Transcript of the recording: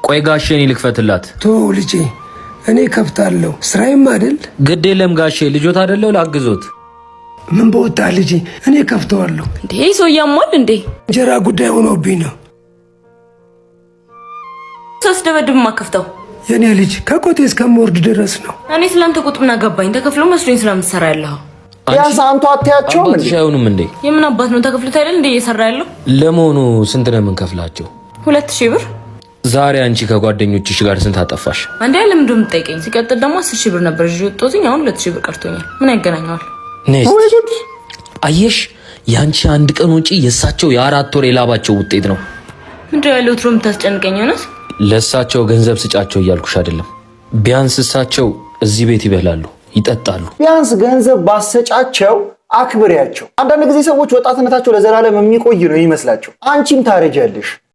ቆይ ጋሼ እኔ ልክፈትላት። ቶ ልጄ እኔ ከፍታለሁ ስራዬም አይደል? ግድ የለም ጋሼ ልጆት አይደለው ላግዞት። ምን በወጣ ልጄ እኔ ከፍተዋለሁ። እንዴ ሰው ያሟል እንዴ? እንጀራ ጉዳይ ሆኖብኝ ነው። ሳስደበድብ ማከፍተው የኔ ልጅ ከቆቴ እስከምወርድ ድረስ ነው። እኔ ስላንተ ቁጥምና ገባኝ። ተከፍሎ መስሎኝ ስለምትሰራ ያለው ያስ አንተ አትያቸውም እንዴ? አይሆንም እንዴ? የምን አባት ነው ተከፍሎት አይደል እንዴ እየሰራ ያለው? ለመሆኑ ስንት ነው የምንከፍላቸው? 2000 ብር። ዛሬ አንቺ ከጓደኞችሽ ጋር ስንት አጠፋሽ? አንዴ ያለም እንደም ጠይቀኝ። ሲቀጥል ደግሞ 10000 ብር ነበር ይዤ ወጥቶኝ አሁን 2000 ብር ቀርቶኛል። ምን ያገናኘዋል? አየሽ ያንቺ አንድ ቀን ወጪ የሳቸው የ4 ወር የላባቸው ውጤት ነው። ምንድነው ያለው? ትሮ የምታስጨንቀኝ ሆነስ? ለሳቸው ገንዘብ ስጫቸው እያልኩሽ አይደለም። ቢያንስ እሳቸው እዚህ ቤት ይበላሉ፣ ይጠጣሉ። ቢያንስ ገንዘብ ባሰጫቸው አክብሪያቸው። አንዳንድ ጊዜ ሰዎች ወጣትነታቸው ለዘላለም የሚቆይ ነው ይመስላቸው። አንቺም ታረጃለሽ።